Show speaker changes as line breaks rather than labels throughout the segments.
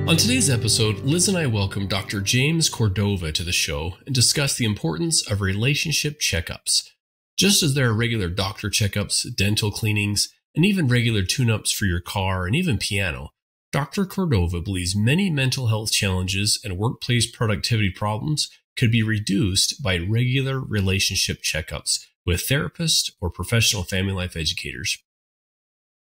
On today's episode, Liz and I welcome Dr. James Cordova to the show and discuss the importance of relationship checkups. Just as there are regular doctor checkups, dental cleanings, and even regular tune-ups for your car and even piano, Dr. Cordova believes many mental health challenges and workplace productivity problems could be reduced by regular relationship checkups with therapists or professional family life educators.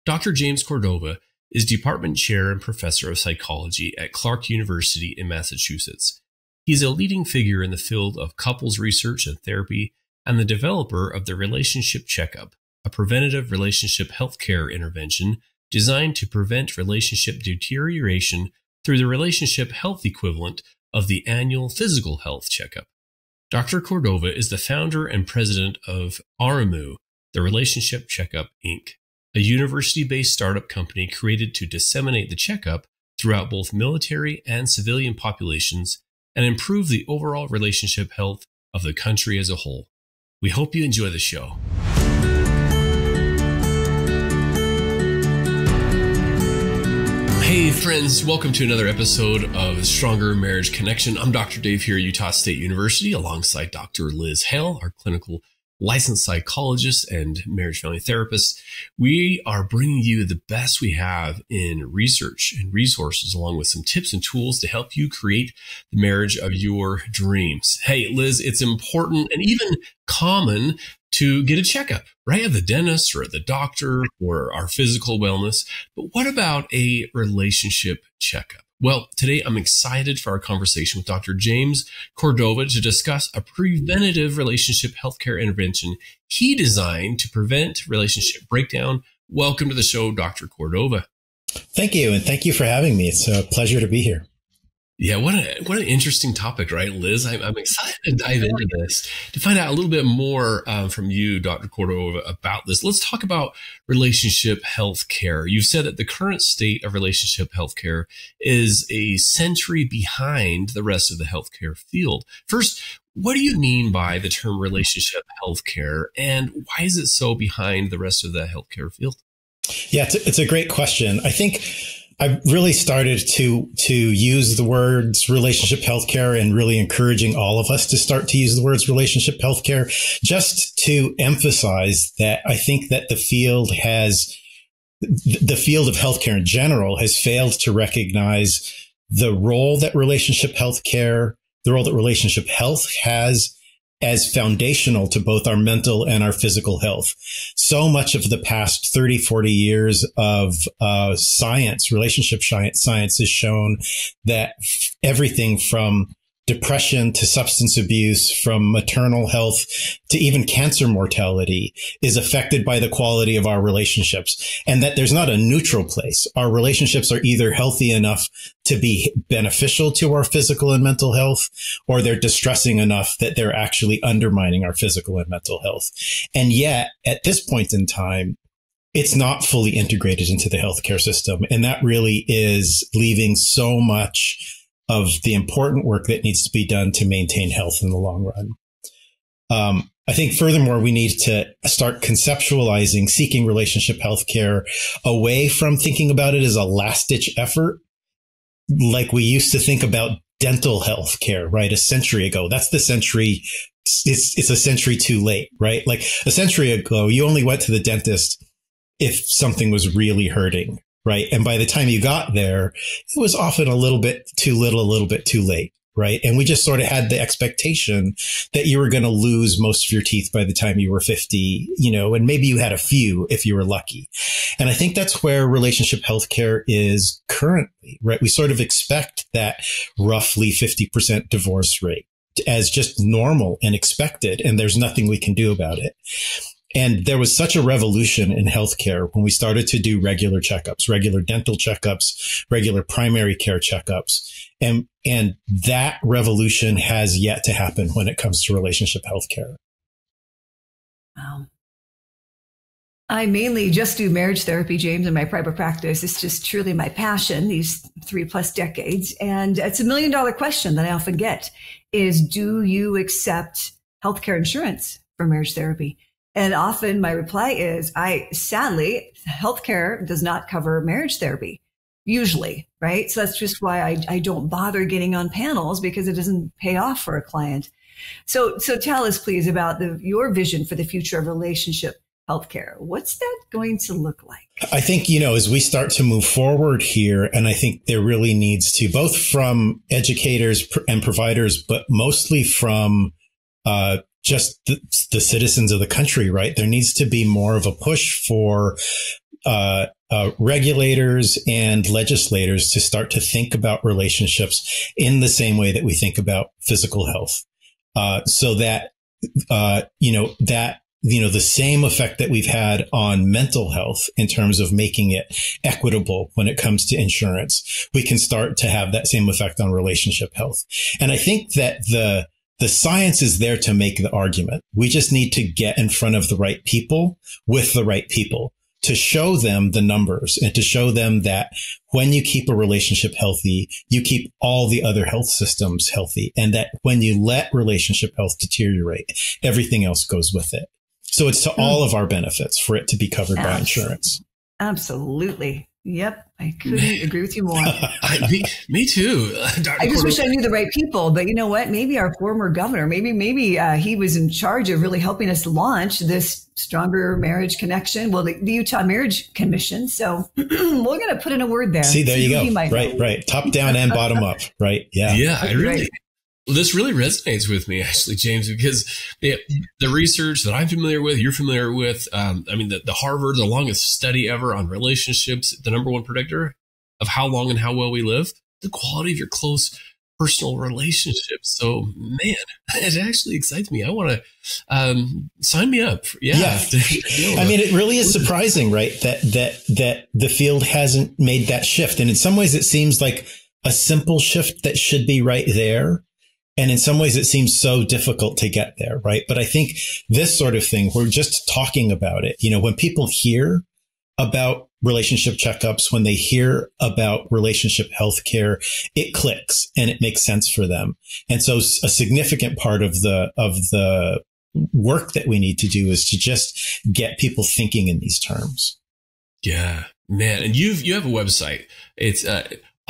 Dr. James Cordova is Department Chair and Professor of Psychology at Clark University in Massachusetts. He is a leading figure in the field of couples research and therapy and the developer of the Relationship Checkup, a preventative relationship healthcare intervention designed to prevent relationship deterioration through the relationship health equivalent of the annual physical health checkup. Dr. Cordova is the founder and president of Arammu, the Relationship Checkup Inc., a university-based startup company created to disseminate the checkup throughout both military and civilian populations and improve the overall relationship health of the country as a whole. We hope you enjoy the show. Hey friends, welcome to another episode of Stronger Marriage Connection. I'm Dr. Dave here at Utah State University alongside Dr. Liz Hale, our clinical licensed psychologist and marriage family therapist. We are bringing you the best we have in research and resources, along with some tips and tools to help you create the marriage of your dreams. Hey, Liz, it's important and even common to get a checkup, right? At the dentist or at the doctor or our physical wellness. But what about a relationship checkup? Well, today I'm excited for our conversation with Dr. James Cordova to discuss a preventative relationship healthcare intervention he designed to prevent relationship breakdown. Welcome to the show, Dr. Cordova.
Thank you. And thank you for having me. It's a pleasure to be here.
Yeah, what an interesting topic, right, Liz? I'm excited to dive into this, to find out a little bit more from you, Dr. Cordova, about this. Let's talk about relationship health care. You've said that the current state of relationship health care is a century behind the rest of the healthcare field. First, what do you mean by the term relationship health care, and why is it so behind the rest of the healthcare field?
Yeah, it's a great question. I think I really started to use the words relationship healthcare and really encouraging all of us to start to use the words relationship healthcare, just to emphasize that I think that the field of healthcare in general has failed to recognize the role that relationship health has as foundational to both our mental and our physical health. So much of the past 30, 40 years of science, relationship science has shown that everything from depression to substance abuse, from maternal health to even cancer mortality is affected by the quality of our relationships, and that there's not a neutral place. Our relationships are either healthy enough to be beneficial to our physical and mental health, or they're distressing enough that they're actually undermining our physical and mental health. And yet, at this point in time, it's not fully integrated into the healthcare system. And that really is leaving so much of the important work that needs to be done to maintain health in the long run. I think furthermore, we need to start conceptualizing seeking relationship healthcare away from thinking about it as a last-ditch effort, like we used to think about dental health care, right? A century ago. That's the century. It's a century too late, right? Like a century ago, you only went to the dentist if something was really hurting, right? And by the time you got there, it was often a little bit too little, a little bit too late, right? And we just sort of had the expectation that you were going to lose most of your teeth by the time you were 50, and maybe you had a few if you were lucky. And I think that's where relationship healthcare is currently, right? We sort of expect that roughly 50% divorce rate as just normal and expected, and there's nothing we can do about it. And there was such a revolution in healthcare when we started to do regular checkups, regular dental checkups, regular primary care checkups. And that revolution has yet to happen when it comes to relationship healthcare.
Wow. I mainly just do marriage therapy, James, in my private practice. It's just truly my passion, these 3+ decades. And it's $1 million question that I often get is, do you accept healthcare insurance for marriage therapy? And often my reply is, sadly, healthcare does not cover marriage therapy. usually, right? So that's just why I don't bother getting on panels, because it doesn't pay off for a client. So tell us, please, about your vision for the future of relationship healthcare. What's that going to look like?
I think, as we start to move forward here, and I think there really needs to, both from educators and providers, but mostly from just the citizens of the country, right? There needs to be more of a push for regulators and legislators to start to think about relationships in the same way that we think about physical health. So that, the same effect that we've had on mental health in terms of making it equitable when it comes to insurance, we can start to have that same effect on relationship health. And I think that the science is there to make the argument. We just need to get in front of the right people with the right people to show them the numbers and to show them that when you keep a relationship healthy, you keep all the other health systems healthy. And that when you let relationship health deteriorate, everything else goes with it. So it's to all of our benefits for it to be covered by insurance.
Absolutely. Yep. I couldn't agree with you more.
Me too.
I just wish I knew the right people, but you know what? Maybe our former governor, maybe he was in charge of really helping us launch this Stronger Marriage Connection. Well, the Utah Marriage Commission. So we're going to put in a word there.
See, there you go. Right. Top down and bottom up. Right. Yeah.
Yeah. This really resonates with me, actually, James, because the research that I'm familiar with, you're familiar with, the Harvard, the longest study ever on relationships, the number one predictor of how long and how well we live, the quality of your close personal relationships. So, man, it actually excites me. I want to sign me up. Yeah.
It really is surprising, right? That the field hasn't made that shift. And in some ways, it seems like a simple shift that should be right there. And in some ways, it seems so difficult to get there, right? But I think this sort of thing, we're just talking about it. When people hear about relationship checkups, when they hear about relationship healthcare, it clicks and it makes sense for them. And so a significant part of the work that we need to do is to just get people thinking in these terms.
Yeah, man. And you have a website. It's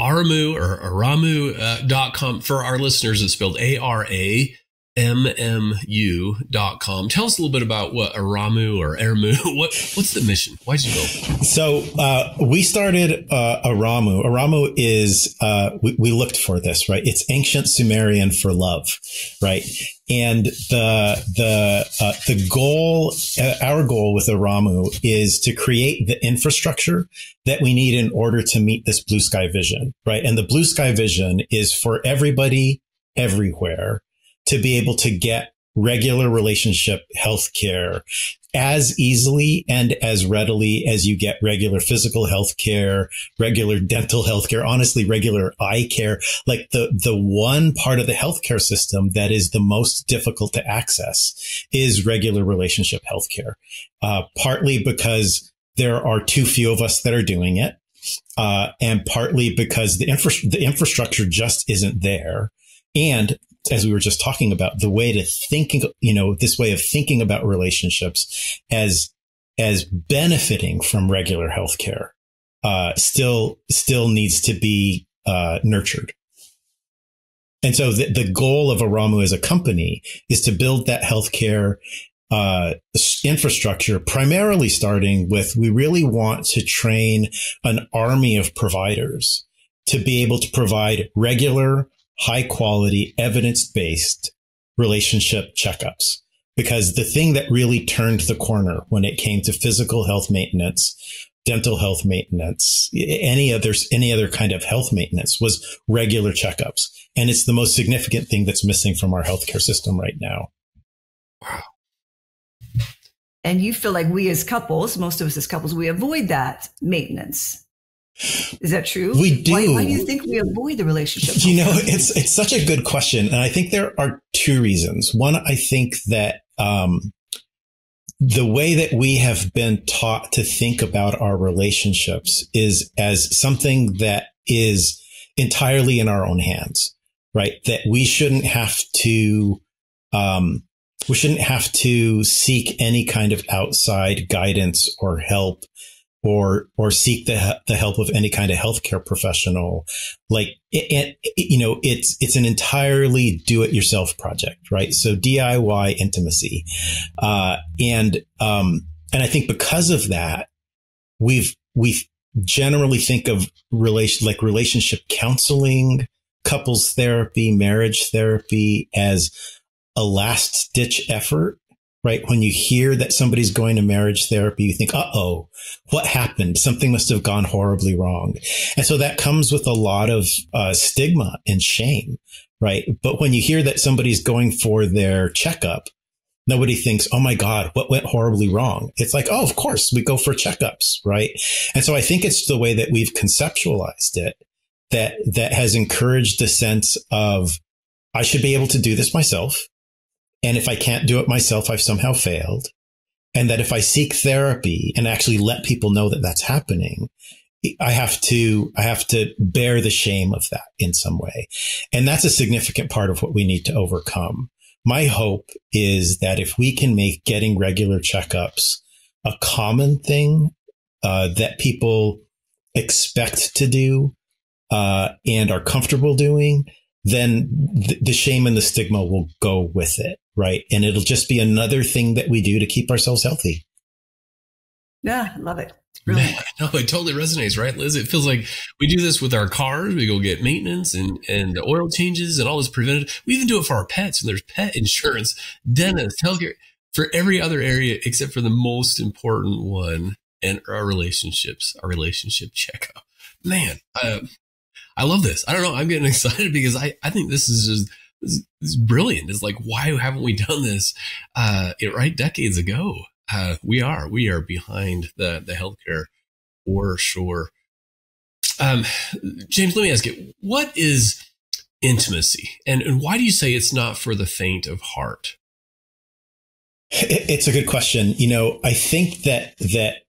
Arammu or Arammu.com. For our listeners, it's spelled ARAMMU.com. Tell us a little bit about what Arammu or Arammu, what's the mission? Why'd you go?
So, we started, Arammu. Arammu is, we looked for this, right? It's ancient Sumerian for love, right? And the goal, our goal with Arammu is to create the infrastructure that we need in order to meet this blue sky vision, right? And the blue sky vision is for everybody, everywhere, to be able to get regular relationship health care as easily and as readily as you get regular physical health care, regular dental health care, honestly, regular eye care. Like the one part of the healthcare system that is the most difficult to access is regular relationship health care. Partly because there are too few of us that are doing it. And partly because the infrastructure just isn't there. And as we were just talking about, the way to think, this way of thinking about relationships as benefiting from regular healthcare, still needs to be, nurtured. And so the goal of Arammu as a company is to build that healthcare, infrastructure, primarily starting with, we really want to train an army of providers to be able to provide regular, high quality, evidence-based relationship checkups. Because the thing that really turned the corner when it came to physical health maintenance, dental health maintenance, any other kind of health maintenance was regular checkups. And it's the most significant thing that's missing from our healthcare system right now.
Wow.
And you feel like we as couples, most of us as couples, we avoid that maintenance. Is that true?
We do.
Why do you think we avoid the relationship?
It's such a good question. And I think there are two reasons. One, I think that the way that we have been taught to think about our relationships is as something that is entirely in our own hands, right? That we shouldn't have to seek any kind of outside guidance or help or seek the help of any kind of healthcare professional. Like, it's an entirely do-it-yourself project, right? So DIY intimacy. And I think because of that, we've generally think of relationship counseling, couples therapy, marriage therapy as a last ditch effort, right? When you hear that somebody's going to marriage therapy, you think, uh-oh, what happened? Something must have gone horribly wrong. And so that comes with a lot of stigma and shame, right? But when you hear that somebody's going for their checkup, nobody thinks, oh my God, what went horribly wrong? It's like, oh, of course, we go for checkups, right? And so I think it's the way that we've conceptualized it that has encouraged a sense of, I should be able to do this myself. And if I can't do it myself, I've somehow failed. And that if I seek therapy and actually let people know that that's happening, I have to bear the shame of that in some way. And that's a significant part of what we need to overcome. My hope is that if we can make getting regular checkups a common thing that people expect to do and are comfortable doing, then the shame and the stigma will go with it, right? And it'll just be another thing that we do to keep ourselves healthy.
Yeah, I love it. Brilliant.
No, it totally resonates, right, Liz? It feels like we do this with our cars. We go get maintenance and oil changes and all this preventative. We even do it for our pets. And there's pet insurance, dentist, healthcare, for every other area except for the most important one, and our relationships, our relationship checkup. Man, I love this. I don't know. I'm getting excited because I think this is just brilliant. It's like, why haven't we done this right decades ago? We are behind the healthcare for sure. James, let me ask you, what is intimacy, and why do you say it's not for the faint of heart?
It's a good question. I think that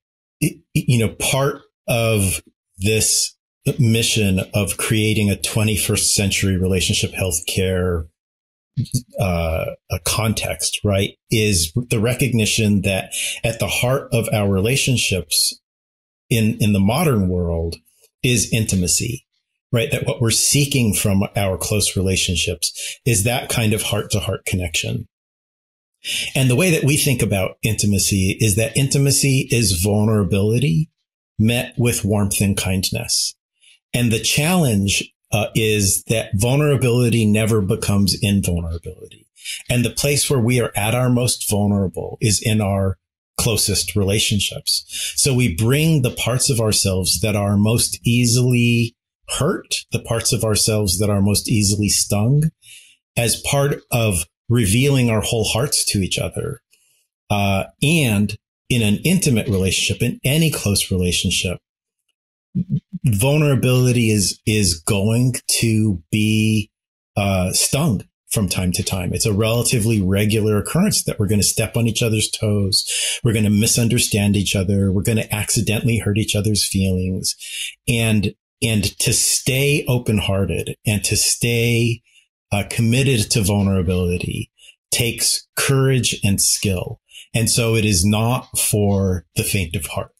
part of this mission of creating a 21st century relationship healthcare a context, right, is the recognition that at the heart of our relationships in the modern world is intimacy, right? That what we're seeking from our close relationships is that kind of heart to heart connection. And the way that we think about intimacy is that intimacy is vulnerability met with warmth and kindness. And the challenge is that vulnerability never becomes invulnerability. And the place where we are at our most vulnerable is in our closest relationships. So we bring the parts of ourselves that are most easily hurt, the parts of ourselves that are most easily stung, as part of revealing our whole hearts to each other. And in an intimate relationship, in any close relationship, vulnerability is going to be stung from time to time. It's a relatively regular occurrence that we're going to step on each other's toes. We're going to misunderstand each other. We're going to accidentally hurt each other's feelings. And to stay open-hearted and to stay committed to vulnerability takes courage and skill. And so it is not for the faint of heart.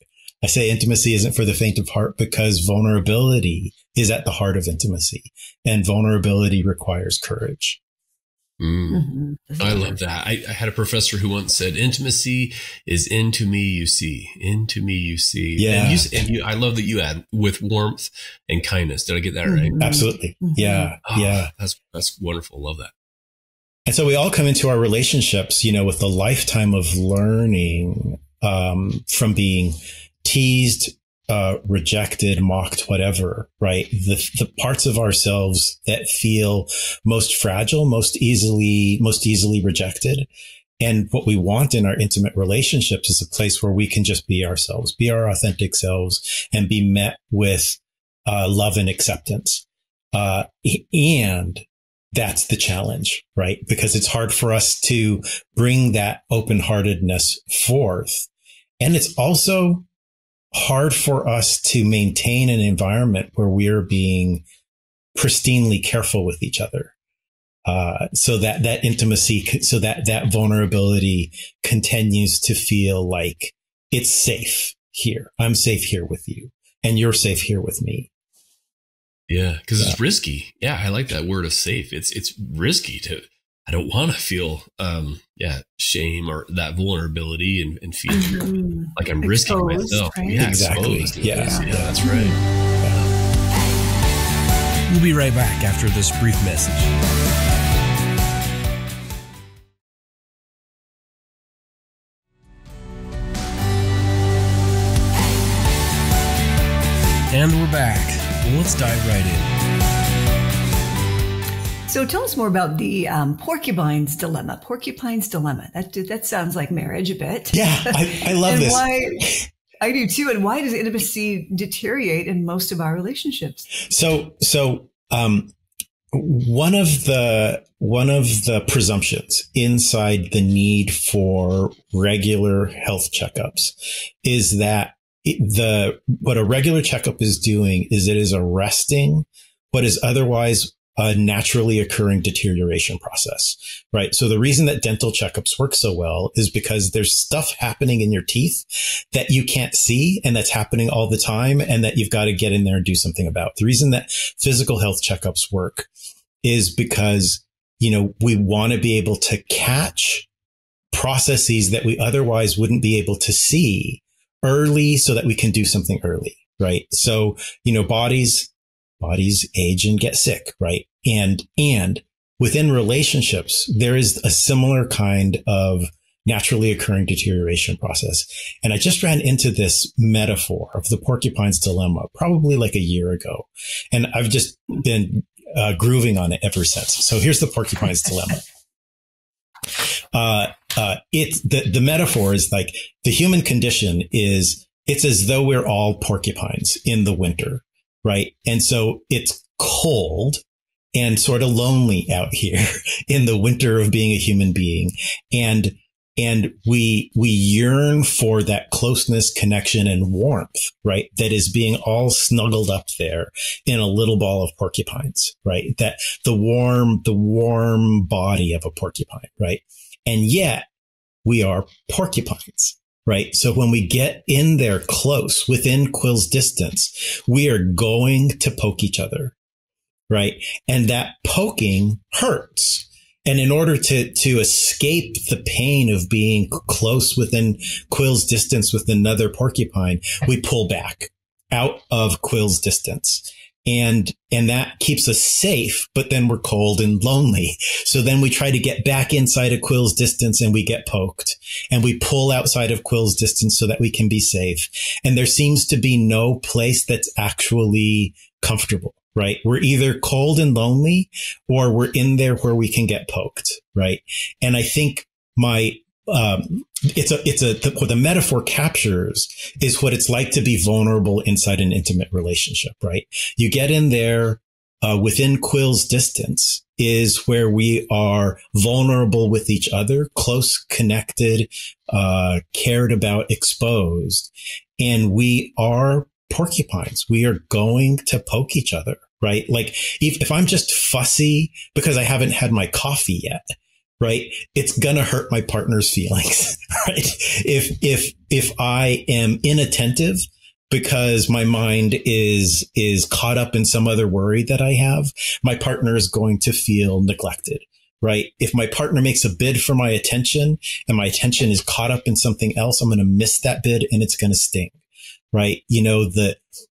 I say intimacy isn't for the faint of heart because vulnerability is at the heart of intimacy, and vulnerability requires courage.
Mm. I love that. I had a professor who once said, intimacy is into me, you see, into me, you see.
Yeah.
I love that you add with warmth and kindness. Did I get that right?
Absolutely. Yeah.
Oh,
yeah.
That's wonderful. Love that.
And so we all come into our relationships, with a lifetime of learning, from being teased, rejected, mocked, whatever, right? The parts of ourselves that feel most fragile, most easily rejected. And what we want in our intimate relationships is a place where we can just be ourselves, be our authentic selves, and be met with love and acceptance. And that's the challenge, right? Because it's hard for us to bring that open-heartedness forth. And it's also hard for us to maintain an environment where we're being pristinely careful with each other. So that intimacy, so that vulnerability continues to feel like it's safe here. I'm safe here with you, and you're safe here with me.
Yeah, because it's risky. Yeah, I like that word of safe. It's risky to. I don't want to feel shame or that vulnerability and feel like I'm risking
exposed,
myself.
right?
Yeah,
Exactly.
Exposed.
Yeah,
That's right.
We'll be right back after this brief message. And we're back. Well, let's dive right in.
So tell us more about the porcupine's dilemma. Porcupine's dilemma. That sounds like marriage a bit.
Yeah, I love this.
I do too. And why does intimacy deteriorate in most of our relationships?
So one of the presumptions inside the need for regular health checkups is that what a regular checkup is doing is it is arresting what is otherwise a naturally occurring deterioration process, right? So the reason that dental checkups work so well is because there's stuff happening in your teeth that you can't see and that's happening all the time and that you've got to get in there and do something about. The reason that physical health checkups work is because, we want to be able to catch processes that we otherwise wouldn't be able to see early so that we can do something early, right? So, bodies age and get sick, right? And within relationships, there is a similar kind of naturally occurring deterioration process. And I just ran into this metaphor of the porcupine's dilemma probably like a year ago. And I've just been grooving on it ever since. So here's the porcupine's dilemma. The metaphor is like the human condition is it's as though we're all porcupines in the winter, right? And so it's cold and sort of lonely out here in the winter of being a human being. And we yearn for that closeness, connection, and warmth, right? That is being all snuggled up there in a little ball of porcupines, right? That the warm body of a porcupine, right? And yet we are porcupines, right? So when we get in there close within quills distance, we are going to poke each other, right? And that poking hurts. And in order to escape the pain of being close within quills distance with another porcupine, we pull back out of quills distance. And that keeps us safe, but then we're cold and lonely. So then we try to get back inside of quills distance and we get poked and we pull outside of quills distance so that we can be safe. And there seems to be no place that's actually comfortable, right? We're either cold and lonely or we're in there where we can get poked, right? And I think what the metaphor captures is what it's like to be vulnerable inside an intimate relationship, right? You get in there, within quills distance is where we are vulnerable with each other, close, connected, cared about, exposed. And we are porcupines. We are going to poke each other, right? Like if I'm just fussy because I haven't had my coffee yet, right? It's going to hurt my partner's feelings, right? If I am inattentive because my mind is caught up in some other worry that I have, my partner is going to feel neglected, right? If my partner makes a bid for my attention and my attention is caught up in something else, I'm going to miss that bid and it's going to sting, right?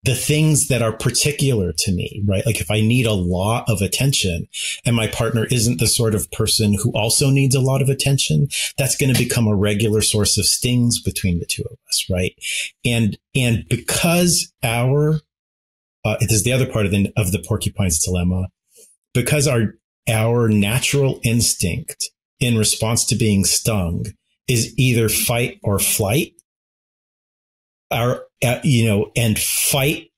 The things that are particular to me, right? Like if I need a lot of attention and my partner isn't the sort of person who also needs a lot of attention, that's going to become a regular source of stings between the two of us, right? And because this is the other part of the porcupine's dilemma, because our natural instinct in response to being stung is either fight or flight, and fight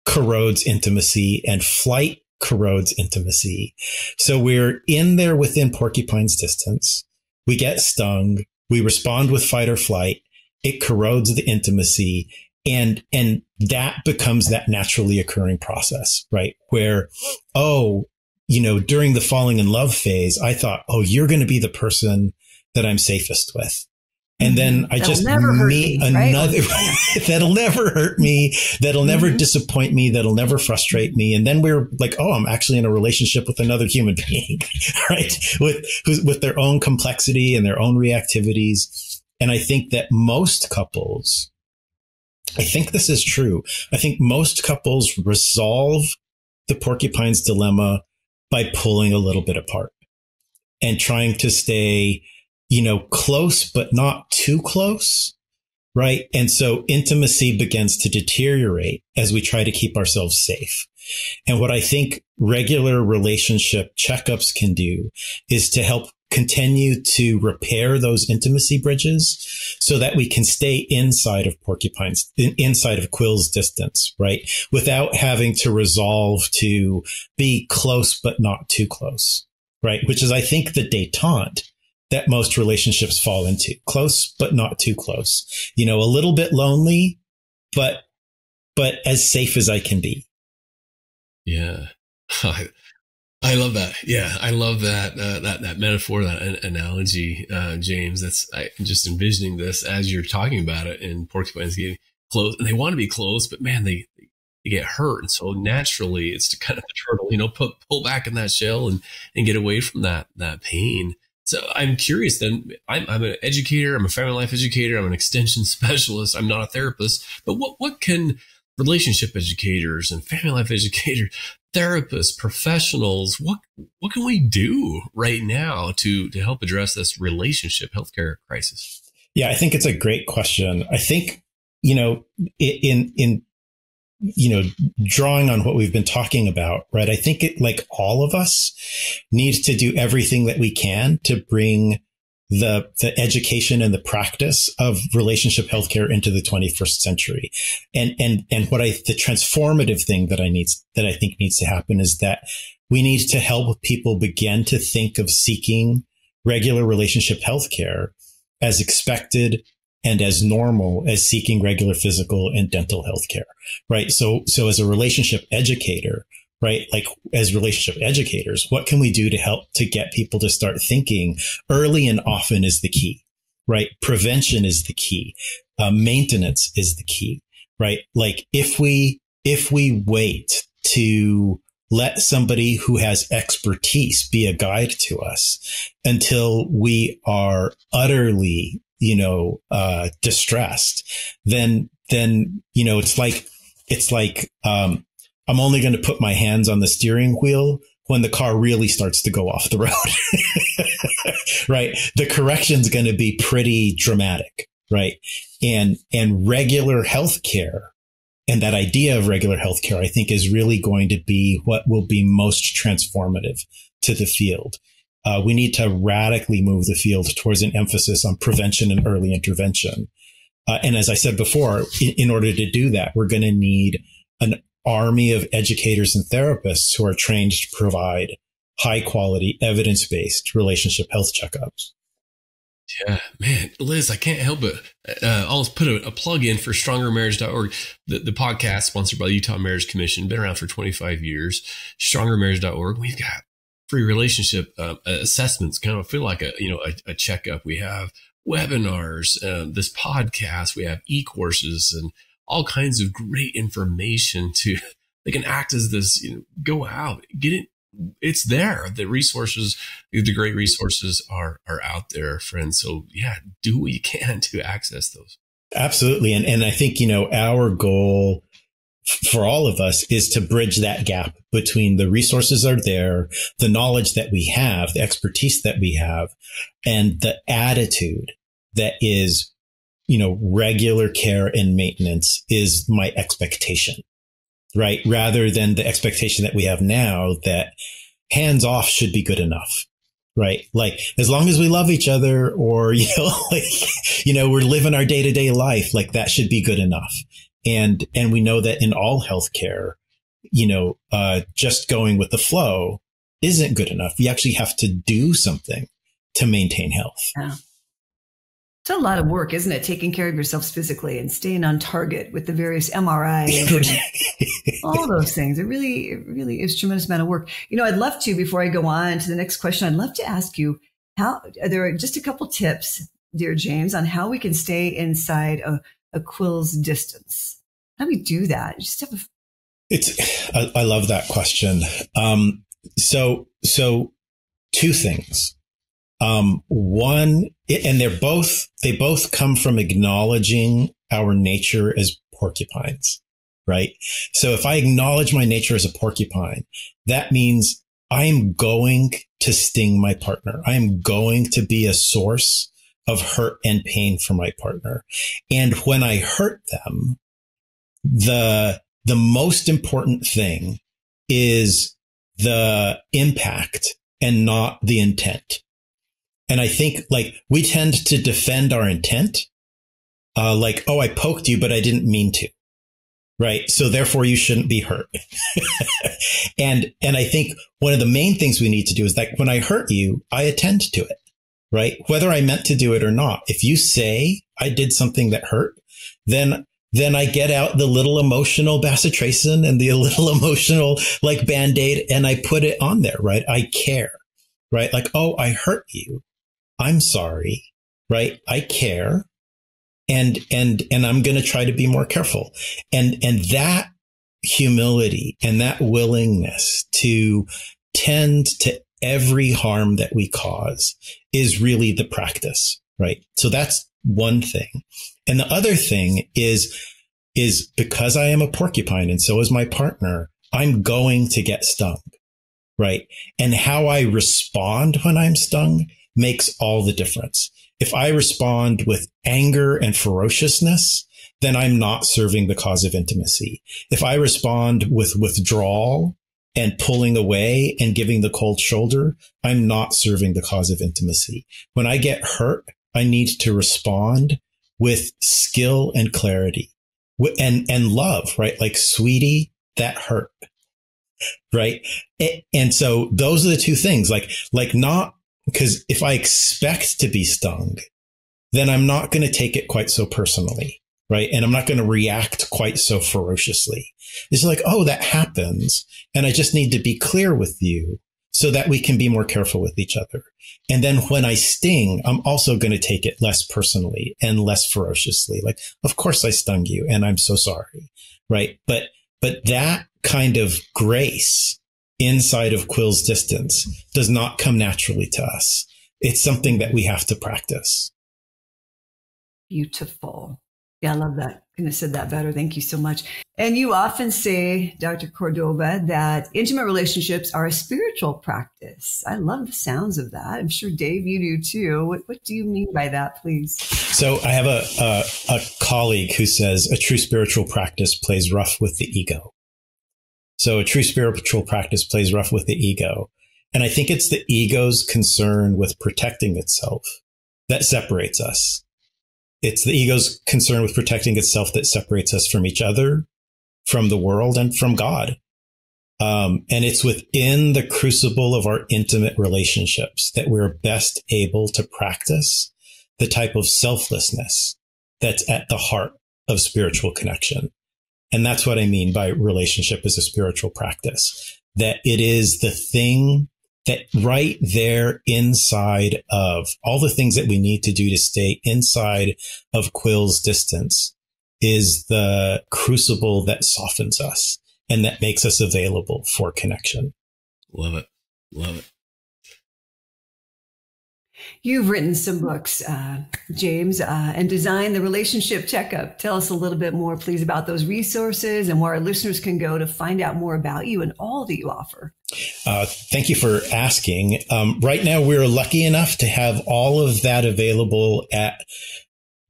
corrodes intimacy and flight corrodes intimacy. So we're in there within porcupine's distance. We get stung. We respond with fight or flight. It corrodes the intimacy. And that becomes that naturally occurring process, right? Where, during the falling in love phase, I thought, you're going to be the person that I'm safest with. And then I just meet another, right? That'll never hurt me. That'll never disappoint me. That'll never frustrate me. And then we're like, oh, I'm actually in a relationship with another human being, right? With their own complexity and their own reactivities. And I think that most couples, I think this is true. I think most couples resolve the porcupine's dilemma by pulling a little bit apart and trying to stay, close, but not too close. Right. And so intimacy begins to deteriorate as we try to keep ourselves safe. And what I think regular relationship checkups can do is to help continue to repair those intimacy bridges so that we can stay inside of inside of quills distance, right? Without having to resolve to be close, but not too close, right? Which is, I think, the détente that most relationships fall into. Close, but not too close. A little bit lonely, but as safe as I can be.
Yeah. I love that. Yeah. I love that metaphor, that analogy, James. I'm just envisioning this as you're talking about it, and porcupines getting close, and they want to be close, but man, they get hurt. And so naturally it's to kind of the turtle, pull back in that shell and get away from that pain. So I'm curious then, I'm an educator, I'm a family life educator, I'm an extension specialist, I'm not a therapist, but what can relationship educators and family life educators, therapists, professionals, what can we do right now to help address this relationship healthcare crisis?
Yeah, I think it's a great question. I think, in drawing on what we've been talking about, right? I think like all of us needs to do everything that we can to bring the education and the practice of relationship healthcare into the 21st century. And the transformative thing that I think needs to happen is that we need to help people begin to think of seeking regular relationship healthcare as expected and as normal as seeking regular physical and dental health care, right? So as a relationship educator, right? Like as relationship educators, what can we do to help to get people to start thinking early and often is the key, right? Prevention is the key. Maintenance is the key, right? Like if we wait to let somebody who has expertise be a guide to us until we are utterly distressed, then, it's like, I'm only going to put my hands on the steering wheel when the car really starts to go off the road, right? The correction's going to be pretty dramatic, right? And regular healthcare and that idea of regular healthcare, I think, is really going to be what will be most transformative to the field. We need to radically move the field towards an emphasis on prevention and early intervention. And as I said before, in order to do that, we're going to need an army of educators and therapists who are trained to provide high quality, evidence-based relationship health checkups.
Yeah, man, Liz, I can't help but I'll put a plug in for strongermarriage.org, the podcast sponsored by the Utah Marriage Commission, been around for 25 years, strongermarriage.org. We've got free relationship assessments, kind of feel like a checkup. We have webinars, this podcast, we have e-courses and all kinds of great information they can act as this, go out, get it. It's there. The resources, the great resources are out there, friends. So yeah, do what you can to access those. Absolutely.
And I think, our goal for all of us is to bridge that gap between the resources are there, the knowledge that we have, the expertise that we have, and the attitude that is, regular care and maintenance is my expectation, right? Rather than the expectation that we have now that hands off should be good enough, right? Like as long as we love each other or, we're living our day-to-day life, like that should be good enough. And we know that in all healthcare, just going with the flow isn't good enough. We actually have to do something to maintain health.
Yeah. It's a lot of work, isn't it? Taking care of yourselves physically and staying on target with the various MRIs and all those things. It really is a tremendous amount of work. I'd love to, before I go on to the next question, I'd love to ask you there are just a couple tips dear James, on how we can stay inside a quill's distance. How do we do that? Just have
I love that question. So two things. One, and they both come from acknowledging our nature as porcupines, right? So if I acknowledge my nature as a porcupine, that means I am going to sting my partner. I am going to be a source of hurt and pain for my partner. And when I hurt them, the most important thing is the impact and not the intent. And I think like we tend to defend our intent, like, oh, I poked you, but I didn't mean to. Right. So therefore you shouldn't be hurt. And I think one of the main things we need to do is that when I hurt you, I attend to it. Right. Whether I meant to do it or not. If you say I did something that hurt, then I get out the little emotional bacitracin and the little emotional like Band-Aid and I put it on there. Right. I care. Right. Like, oh, I hurt you. I'm sorry. Right. I care. And I'm going to try to be more careful. And that humility and that willingness to tend to every harm that we cause is really the practice, right? So that's one thing. And the other thing is because I am a porcupine and so is my partner, I'm going to get stung, right? And how I respond when I'm stung makes all the difference. If I respond with anger and ferociousness, then I'm not serving the cause of intimacy. If I respond with withdrawal and pulling away and giving the cold shoulder, I'm not serving the cause of intimacy. When I get hurt, I need to respond with skill and clarity and love, right? Like, sweetie, that hurt, right? And so those are the two things, like not, because if I expect to be stung, then I'm not going to take it quite so personally, right? And I'm not going to react quite so ferociously. It's like, oh, that happens. And I just need to be clear with you so that we can be more careful with each other. And then when I sting, I'm also going to take it less personally and less ferociously. Like, of course I stung you and I'm so sorry, right? But that kind of grace inside of quill's distance does not come naturally to us. It's something that we have to practice.
Beautiful. Yeah, I love that. Couldn't have said that better. Thank you so much. And you often say, Dr. Cordova, that intimate relationships are a spiritual practice. I love the sounds of that. I'm sure, Dave, you do too. What do you mean by that, please?
So I have a colleague who says a true spiritual practice plays rough with the ego. So a true spiritual practice plays rough with the ego. And I think it's the ego's concern with protecting itself that separates us. It's the ego's concern with protecting itself that separates us from each other, from the world, and from God. And it's within the crucible of our intimate relationships that we're best able to practice the type of selflessness that's at the heart of spiritual connection. And that's what I mean by relationship as a spiritual practice, that it is the thing that right there inside of all the things that we need to do to stay inside of quill's distance is the crucible that softens us and that makes us available for connection.
Love it. Love it.
You've written some books, James, and designed the Relationship Checkup. Tell us a little bit more, please, about those resources and where our listeners can go to find out more about you and all that you offer.
Thank you for asking. Right now, we're lucky enough to have all of that available at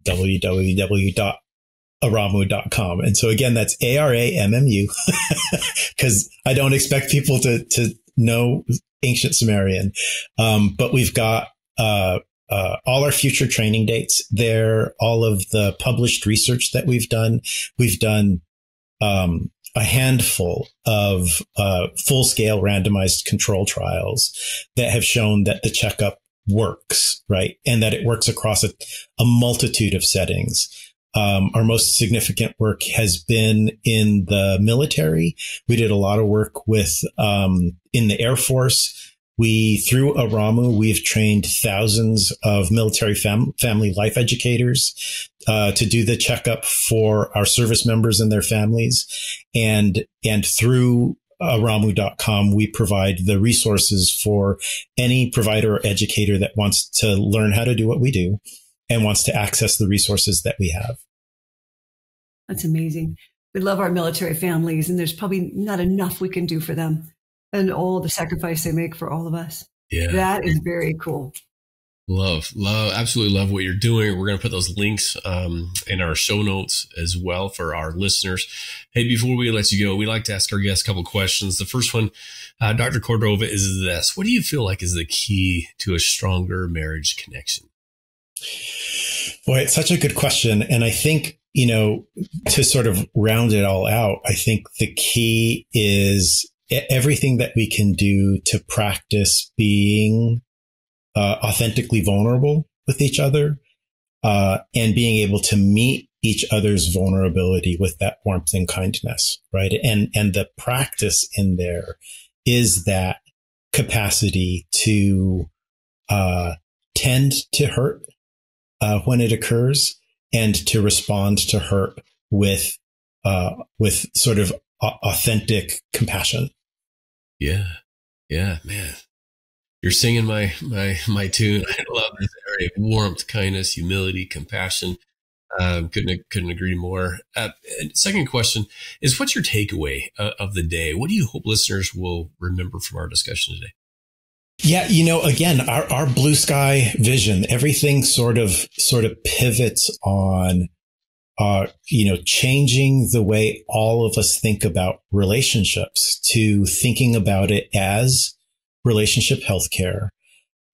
www.arammu.com. And so again, that's Arammu, because I don't expect people to know ancient Sumerian. But we've got all our future training dates there, all of the published research that we've done. We've done a handful of full-scale randomized control trials that have shown that the checkup works, right? And that it works across a multitude of settings. Our most significant work has been in the military. We did a lot of work with in the Air Force. Through Arammu, we've trained thousands of military family life educators to do the checkup for our service members and their families. And through Arammu.com, we provide the resources for any provider or educator that wants to learn how to do what we do and wants to access the resources that we have.
That's amazing. We love our military families, and there's probably not enough we can do for them and all the sacrifice they make for all of us.
Yeah.
That is very cool.
Absolutely love what you're doing. We're going to put those links in our show notes as well for our listeners. Hey, before we let you go, we like to ask our guests a couple questions. The first one, Dr. Cordova, is this. What do you feel like is the key to a stronger marriage connection?
Boy, it's such a good question. And I think, to sort of round it all out, I think the key is everything that we can do to practice being authentically vulnerable with each other, and being able to meet each other's vulnerability with that warmth and kindness, right? And the practice in there is that capacity to tend to hurt when it occurs, and to respond to hurt with sort of authentic compassion. Yeah,
man. You're singing my tune. I love this area of warmth, kindness, humility, compassion. Couldn't agree more. Second question is, what's your takeaway of the day? What do you hope listeners will remember from our discussion today?
Yeah, again, our blue sky vision, everything sort of pivots on, changing the way all of us think about relationships, to thinking about it as relationship healthcare,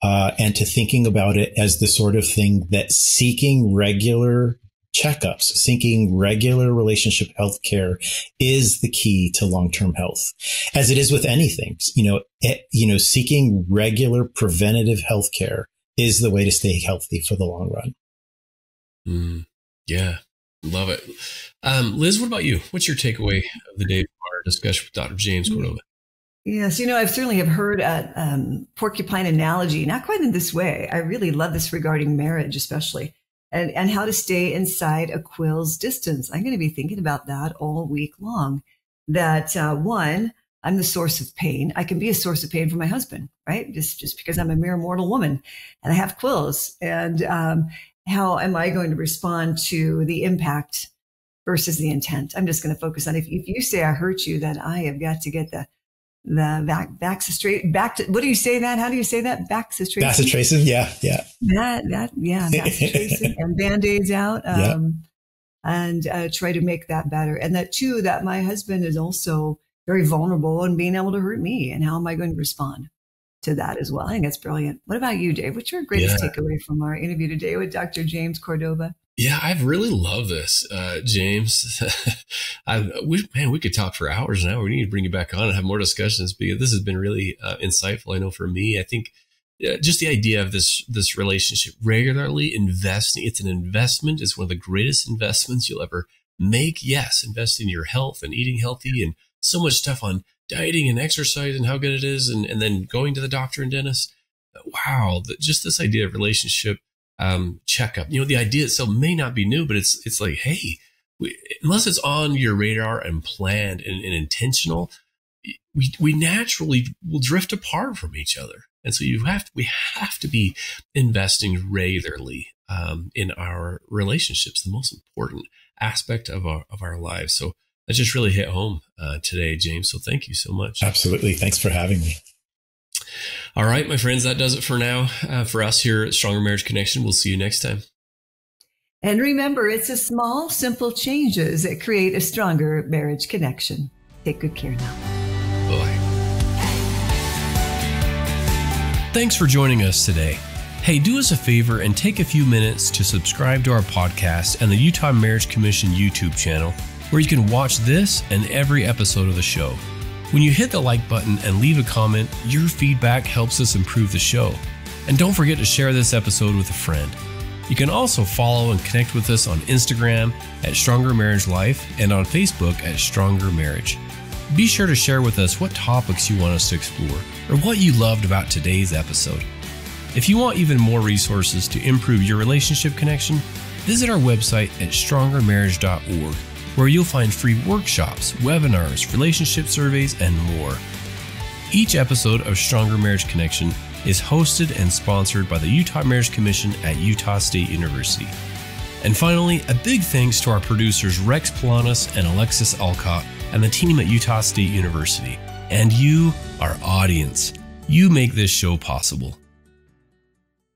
and to thinking about it as the sort of thing that seeking regular checkups, seeking regular relationship healthcare is the key to long-term health, as it is with anything. Seeking regular preventative healthcare is the way to stay healthy for the long run.
Yeah, love it. Liz, what about you? What's your takeaway of the day from our discussion with Dr. James Cordova?
Yes, I've certainly have heard a porcupine analogy, not quite in this way. I really love this regarding marriage, especially, and how to stay inside a quill's distance. I'm going to be thinking about that all week long. That one, I'm the source of pain. I can be a source of pain for my husband, right? Just because I'm a mere mortal woman and I have quills. And how am I going to respond to the impact versus the intent? I'm just going to focus on, if you say I hurt you, then I have got to get the what do you say that? How do you say that? Backcitration?
Yeah.
Backcitration and Band-Aids out. And try to make that better. And that too, that my husband is also very vulnerable and being able to hurt me. And how am I going to respond to that as well? I think that's brilliant. What about you, Dave? What's your greatest takeaway from our interview today with Dr. James Cordova?
Yeah, I've really loved this, James. We could talk for hours now. We need to bring you back on and have more discussions, because this has been really insightful. I know for me, I think just the idea of this relationship, regularly investing. It's an investment. It's one of the greatest investments you'll ever make. Yes, invest in your health and eating healthy, and so much stuff on dieting and exercise and how good it is, and then going to the doctor and dentist. Wow, just this idea of relationship checkup. The idea itself may not be new, but it's like, hey, unless it's on your radar and planned and intentional, we naturally will drift apart from each other. And so we have to be investing regularly in our relationships, the most important aspect of our lives. So that just really hit home today, James. So thank you so much.
Absolutely. Thanks for having me.
All right, my friends, that does it for now. For us here at Stronger Marriage Connection, we'll see you next time.
And remember, it's the small, simple changes that create a stronger marriage connection. Take good care now.
Bye.
Thanks for joining us today. Hey, do us a favor and take a few minutes to subscribe to our podcast and the Utah Marriage Commission YouTube channel, where you can watch this and every episode of the show. When you hit the like button and leave a comment, your feedback helps us improve the show. And don't forget to share this episode with a friend. You can also follow and connect with us on Instagram at Stronger Marriage Life and on Facebook at Stronger Marriage. Be sure to share with us what topics you want us to explore or what you loved about today's episode. If you want even more resources to improve your relationship connection, visit our website at strongermarriage.org, where you'll find free workshops, webinars, relationship surveys, and more. Each episode of Stronger Marriage Connection is hosted and sponsored by the Utah Marriage Commission at Utah State University. And finally, a big thanks to our producers Rex Polanis and Alexis Alcott and the team at Utah State University. And you, our audience, you make this show possible.